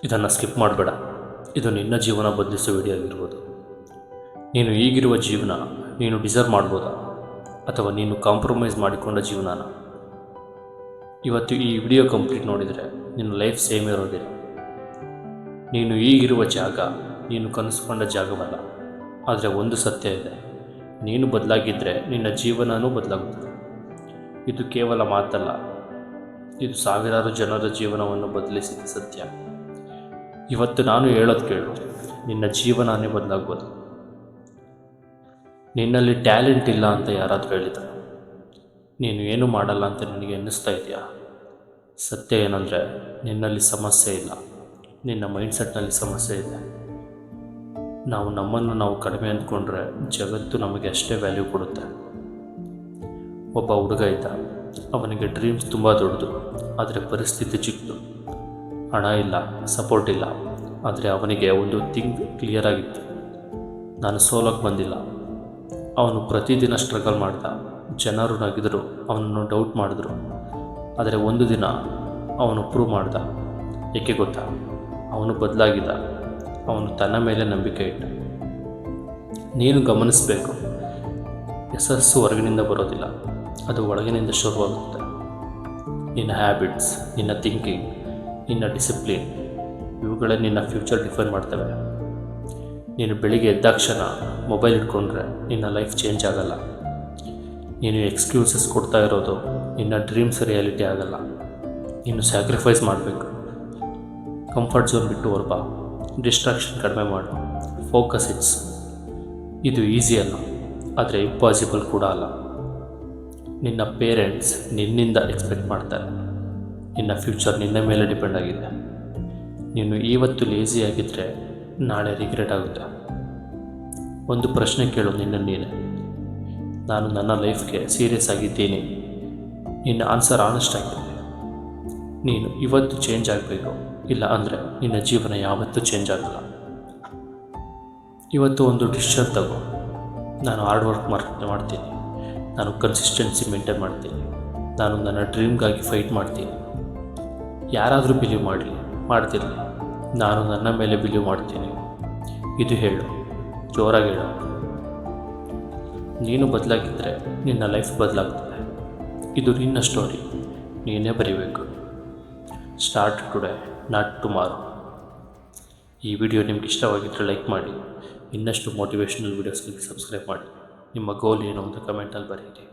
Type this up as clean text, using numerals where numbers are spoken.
ಇದನ್ನು ಸ್ಕಿಪ್ ಮಾಡಬೇಡ. ಇದು ನಿನ್ನ ಜೀವನ ಬದಲಿಸೋ ವಿಡಿಯೋ ಆಗಿರ್ಬೋದು. ನೀನು ಈಗಿರುವ ಜೀವನ ನೀನು ಡಿಸರ್ವ್ ಮಾಡ್ಬೋದಾ, ಅಥವಾ ನೀನು ಕಾಂಪ್ರಮೈಸ್ ಮಾಡಿಕೊಂಡ ಜೀವನನ? ಇವತ್ತು ಈ ವಿಡಿಯೋ ಕಂಪ್ಲೀಟ್ ನೋಡಿದರೆ ನಿನ್ನ ಲೈಫ್ ಸೇಮ್ ಇರೋದಿಲ್ಲ. ನೀನು ಈಗಿರುವ ಜಾಗ ನೀನು ಕನಸುಕೊಂಡ ಜಾಗವಲ್ಲ. ಆದರೆ ಒಂದು ಸತ್ಯ ಇದೆ, ನೀನು ಬದಲಾಗಿದ್ದರೆ ನಿನ್ನ ಜೀವನವೂ ಬದಲಾಗುತ್ತದೆ. ಇದು ಕೇವಲ ಮಾತಲ್ಲ, ಇದು ಸಾವಿರಾರು ಜನರ ಜೀವನವನ್ನು ಬದಲಿಸಿದ ಸತ್ಯ. ಇವತ್ತು ನಾನು ಹೇಳೋದು ಕೇಳು, ನಿನ್ನ ಜೀವನನೇ ಬದಲಾಗ್ಬೋದು. ನಿನ್ನಲ್ಲಿ ಟ್ಯಾಲೆಂಟ್ ಇಲ್ಲ ಅಂತ ಯಾರಾದರೂ ಹೇಳಿದ್ದಾರೆ, ನೀನು ಏನು ಮಾಡಲ್ಲ ಅಂತ ನಿನಗೆ ಅನ್ನಿಸ್ತಾ ಇದೆಯಾ? ಸತ್ಯ ಏನಂದರೆ, ನಿನ್ನಲ್ಲಿ ಸಮಸ್ಯೆ ಇಲ್ಲ, ನಿನ್ನ ಮೈಂಡ್ಸೆಟ್ನಲ್ಲಿ ಸಮಸ್ಯೆ ಇದೆ. ನಾವು ನಮ್ಮನ್ನು ನಾವು ಕಡಿಮೆ ಅಂದ್ಕೊಂಡ್ರೆ ಜಗತ್ತು ನಮಗೆ ಅಷ್ಟೇ ವ್ಯಾಲ್ಯೂ ಕೊಡುತ್ತೆ. ಒಬ್ಬ ಹುಡುಗ ಇದ್ದ, ಅವನಿಗೆ ಡ್ರೀಮ್ಸ್ ತುಂಬ ದೊಡ್ಡದು, ಆದರೆ ಪರಿಸ್ಥಿತಿ ಚಿಕ್ಕದು. ಹಣ ಇಲ್ಲ, ಸಪೋರ್ಟ್ ಇಲ್ಲ. ಆದರೆ ಅವನಿಗೆ ಒಂದು ಥಿಂಗ್ ಕ್ಲಿಯರ್ ಆಗಿತ್ತು, ನಾನು ಸೋಲೋಕ್ಕೆ ಬಂದಿಲ್ಲ. ಅವನು ಪ್ರತಿದಿನ ಸ್ಟ್ರಗಲ್ ಮಾಡ್ದ. ಜನರು ನಗಿದ್ರು, ಅವನನ್ನು ಡೌಟ್ ಮಾಡಿದ್ರು. ಆದರೆ ಒಂದು ದಿನ ಅವನು ಪ್ರೂವ್ ಮಾಡ್ದ. ಏಕೆ ಗೊತ್ತಾ? ಅವನು ಬದಲಾಗಿದ್ದ. ಅವನು ತನ್ನ ಮೇಲೆ ನಂಬಿಕೆ ಇಟ್ಟ. ನೀನು ಗಮನಿಸಬೇಕು, ಯಶಸ್ಸು ಹೊರಗಿನಿಂದ ಬರೋದಿಲ್ಲ, ಅದು ಒಳಗಿನಿಂದ ಶುರುವಾಗುತ್ತೆ. ನಿನ್ನ ಹ್ಯಾಬಿಟ್ಸ್, ನಿನ್ನ ಥಿಂಕಿಂಗ್, ನಿನ್ನ ಡಿಸಿಪ್ಲಿನ್, ಇವುಗಳೇ ನಿನ್ನ ಫ್ಯೂಚರ್ ಡಿಫೈನ್ ಮಾಡ್ತವೆ. ನೀನು ಬೆಳಿಗ್ಗೆ ಎದ್ದಾಕ್ಷಣ ಮೊಬೈಲ್ ಇಟ್ಕೊಂಡ್ರೆ ನಿನ್ನ ಲೈಫ್ ಚೇಂಜ್ ಆಗಲ್ಲ. ನೀನು ಎಕ್ಸ್ಕ್ಯೂಸಸ್ ಕೊಡ್ತಾ ಇರೋದು ನಿನ್ನ ಡ್ರೀಮ್ಸ್ ರಿಯಾಲಿಟಿ ಆಗಲ್ಲ. ನೀನು ಸ್ಯಾಕ್ರಿಫೈಸ್ ಮಾಡಬೇಕು. ಕಂಫರ್ಟ್ ಝೋನ್ ಬಿಟ್ಟು ಹೊರಬಾ. ಡಿಸ್ಟ್ರಾಕ್ಷನ್ ಕಡಿಮೆ ಮಾಡು. Focus it's. ಇದು ಈಸಿ ಅಲ್ಲ, ಆದರೆ ಇಂಪಾಸಿಬಲ್ ಕೂಡ ಅಲ್ಲ. ನಿನ್ನ ಪೇರೆಂಟ್ಸ್ ನಿನ್ನಿಂದ ಎಕ್ಸ್ಪೆಕ್ಟ್ ಮಾಡ್ತಾರೆ. ನಿನ್ನ ಫ್ಯೂಚರ್ ನಿನ್ನ ಮೇಲೆ ಡಿಪೆಂಡ್ ಆಗಿದೆ. ನೀನು ಇವತ್ತು ಲೇಸಿ ಆಗಿದ್ದರೆ ನಾಳೆ ರಿಗ್ರೆಟ್ ಆಗುತ್ತೆ. ಒಂದು ಪ್ರಶ್ನೆ ಕೇಳು ನಿನ್ನ ನೀನೆ, ನಾನು ನನ್ನ ಲೈಫ್ಗೆ ಸೀರಿಯಸ್ ಆಗಿದ್ದೀನಿ? ನಿನ್ನ ಆನ್ಸರ್ ಆನೆಸ್ಟ್ ಆಗಿದೆ. ನೀನು ಇವತ್ತು ಚೇಂಜ್ ಆಗಬೇಕು, ಇಲ್ಲ ಅಂದರೆ ನಿನ್ನ ಜೀವನ ಯಾವತ್ತೂ ಚೇಂಜ್ ಆಗಲ್ಲ. ಇವತ್ತು ಒಂದು ಡಿಸಿಷನ್ ತಗೋ. ನಾನು ಹಾರ್ಡ್ ವರ್ಕ್ ಮಾಡ್ತೀನಿ, ನಾನು ಕನ್ಸಿಸ್ಟೆನ್ಸಿ ಮೇಂಟೈನ್ ಮಾಡ್ತೀನಿ, ನಾನು ನನ್ನ ಡ್ರೀಮ್ಗಾಗಿ ಫೈಟ್ ಮಾಡ್ತೀನಿ. ಯಾರಾದರೂ ಬಿಲೀವ್ ಮಾಡಲಿ ಮಾಡ್ತಿರಲಿ, ನಾನು ನನ್ನ ಮೇಲೆ ಬಿಲೀವ್ ಮಾಡ್ತೀನಿ. ಇದು ಹೇಳು, ಜೋರಾಗಿ ಹೇಳು. ನೀನು ಬದಲಾಗಿದ್ದರೆ ನಿನ್ನ ಲೈಫ್ ಬದಲಾಗ್ತದೆ. ಇದು ನಿನ್ನ ಸ್ಟೋರಿ, ನೀನೇ ಬರೀಬೇಕು. Start today, not tomorrow. ಈ ವಿಡಿಯೋ ನಿಮ್ಗೆ ಇಷ್ಟವಾಗಿದ್ದರೆ ಲೈಕ್ ಮಾಡಿ. ಇನ್ನಷ್ಟು ಮೋಟಿವೇಶ್ನಲ್ ವೀಡಿಯೋಸ್ಗಳಿಗೆ ಸಬ್ಸ್ಕ್ರೈಬ್ ಮಾಡಿ. ನಿಮ್ಮ ಗೋಲ್ ಏನು ಅಂತ ಕಮೆಂಟಲ್ಲಿ ಬರೀರಿ.